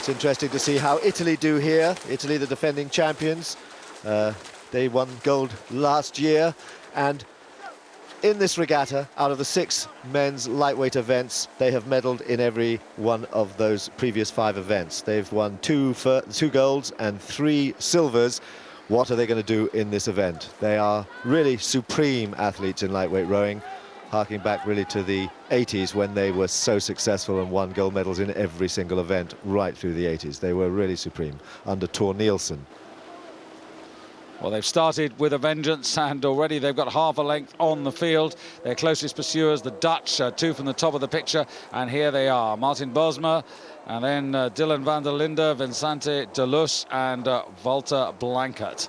It's interesting to see how Italy do here. Italy, the defending champions. They won gold last year, and in this regatta, out of the 6 men's lightweight events, they have medalled in every one of those previous 5 events. They've won 2 golds and 3 silvers. What are they going to do in this event? They are really supreme athletes in lightweight rowing, harking back really to the 80s when they were so successful and won gold medals in every single event right through the 80s. They were really supreme under Tor Nielsen. Well, they've started with a vengeance, and already they've got half a length on the field. Their closest pursuers, the Dutch, 2 from the top of the picture, and here they are. Martin Bosma, and then Dylan van der Linde, Vincente de Lus, and Walter Blankert.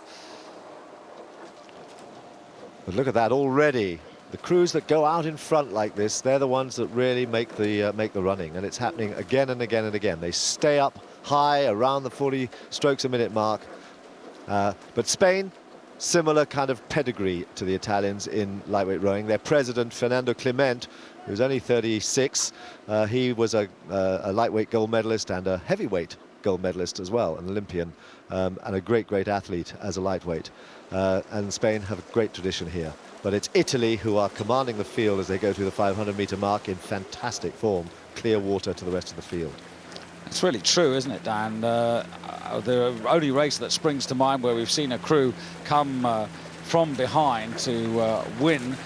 But look at that already. The crews that go out in front like this, they're the ones that really make the running, and it's happening again and again and again. They stay up high around the 40 strokes a minute mark. But Spain, similar kind of pedigree to the Italians in lightweight rowing. Their president, Fernando Clement, who's only 36, he was a lightweight gold medalist and a heavyweight gold medalist as well, an Olympian, and a great athlete as a lightweight. And Spain have a great tradition here. But it's Italy who are commanding the field as they go through the 500-metre mark in fantastic form, clear water to the rest of the field. It's really true, isn't it, Dan? The only race that springs to mind where we've seen a crew come from behind to win,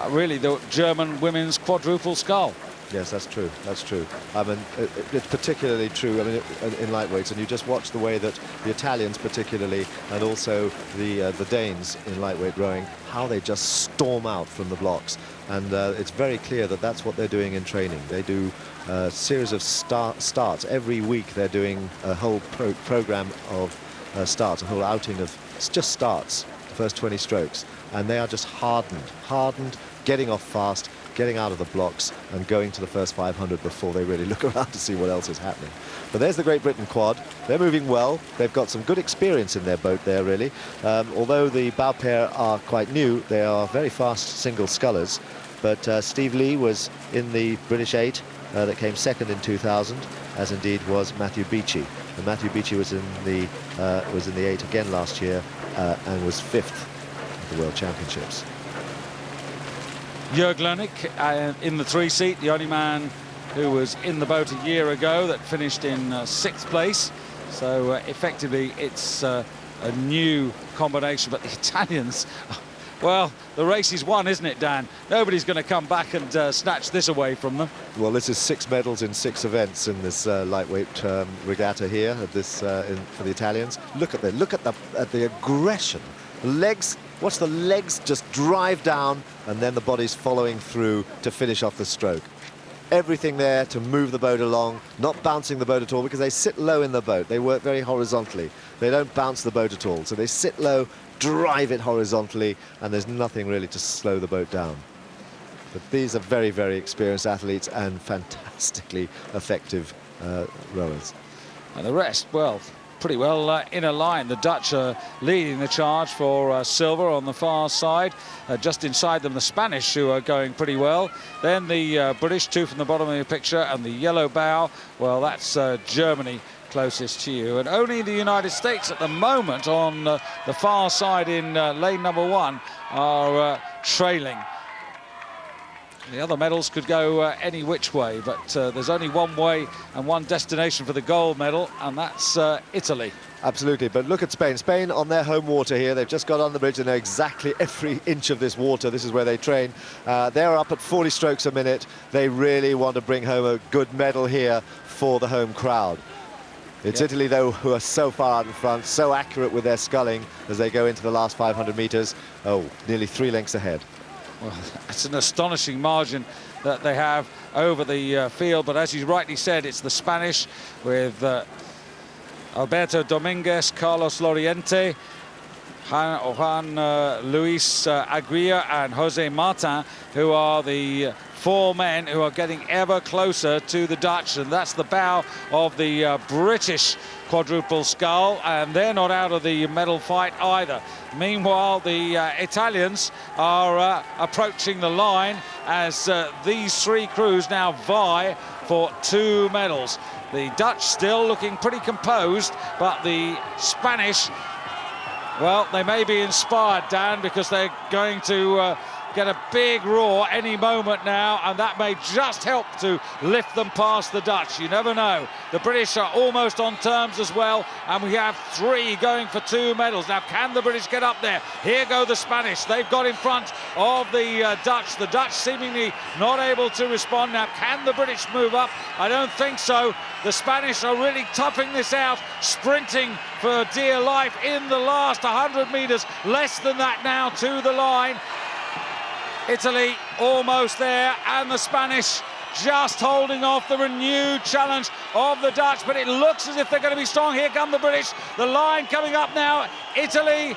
really the German women's quadruple scull. Yes, that's true. That's true. I mean, it's particularly true. I mean, in lightweights, and you just watch the way that the Italians, particularly, and also the Danes in lightweight rowing, how they just storm out from the blocks, and it's very clear that that's what they're doing in training. They do a series of starts every week. They're doing a whole program of starts, a whole outing of just starts, the first 20 strokes, and they are just hardened, getting off fast, getting out of the blocks and going to the first 500 before they really look around to see what else is happening. But there's the Great Britain quad. They're moving well. They've got some good experience in their boat there, really. Although the bow pair are quite new, they are very fast single scullers. But Steve Lee was in the British 8 that came second in 2000, as indeed was Matthew Beechey. And Matthew Beechey was in the 8 again last year and was 5th at the World Championships. Jörg Lernick in the 3 seat, the only man who was in the boat a year ago that finished in 6th place. So effectively it's a new combination, but the Italians, well, the race is won, isn't it, Dan? Nobody's going to come back and snatch this away from them. Well, this is 6 medals in 6 events in this lightweight regatta here at this for the Italians. Look at the aggression. The legs. Watch the legs just drive down, and then the body's following through to finish off the stroke. Everything there to move the boat along, not bouncing the boat at all, because they sit low in the boat. They work very horizontally. They don't bounce the boat at all. So they sit low, drive it horizontally, and there's nothing really to slow the boat down. But these are very experienced athletes and fantastically effective rowers. And the rest, well, pretty well in a line. The Dutch are leading the charge for silver on the far side. Just inside them, the Spanish, who are going pretty well. Then the British, 2 from the bottom of the picture, and the yellow bow, well, that's Germany closest to you. And only the United States at the moment on the far side in lane number 1 are trailing. The other medals could go any which way, but there's only one way and one destination for the gold medal, and that's Italy. Absolutely, but look at Spain. Spain on their home water here. They've just got on the bridge and know exactly every inch of this water. This is where they train. They're up at 40 strokes a minute. They really want to bring home a good medal here for the home crowd. It's Italy, though, who are so far out in front, so accurate with their sculling as they go into the last 500 metres. Oh, nearly 3 lengths ahead. Well, it's an astonishing margin that they have over the field, but as you rightly said, it's the Spanish with Alberto Dominguez, Carlos Loriente, Juan Luis Aguirre and Jose Martin, who are the four men who are getting ever closer to the Dutch, and that's the bow of the British quadruple scull, and they're not out of the medal fight either. Meanwhile, the Italians are approaching the line as these three crews now vie for 2 medals. The Dutch still looking pretty composed, but the Spanish, well, they may be inspired, Dan, because they're going to get a big roar any moment now, and that may just help to lift them past the Dutch. You never know. The British are almost on terms as well, and we have 3 going for 2 medals. Now, can the British get up there? Here go the Spanish. They've got in front of the Dutch. The Dutch seemingly not able to respond. Now, can the British move up? I don't think so. The Spanish are really toughing this out, sprinting for dear life in the last 100 metres. Less than that now to the line. Italy almost there, and the Spanish just holding off the renewed challenge of the Dutch, but it looks as if they're going to be strong. Here come the British, the line coming up now. Italy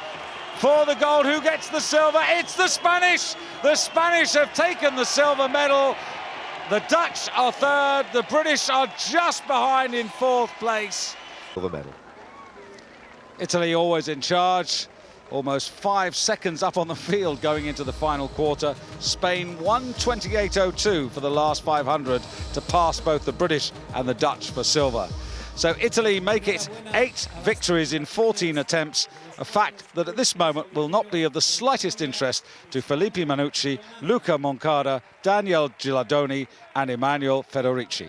for the gold. Who gets the silver? It's the Spanish. The Spanish have taken the silver medal. The Dutch are third. The British are just behind in 4th place. Silver medal. Italy always in charge. Almost 5 seconds up on the field going into the final quarter. Spain 1:28.02 for the last 500 to pass both the British and the Dutch for silver. So Italy make it 8 victories in 14 attempts, a fact that at this moment will not be of the slightest interest to Filippo Manucci, Luca Moncada, Daniel Gilardoni and Emmanuel Federici.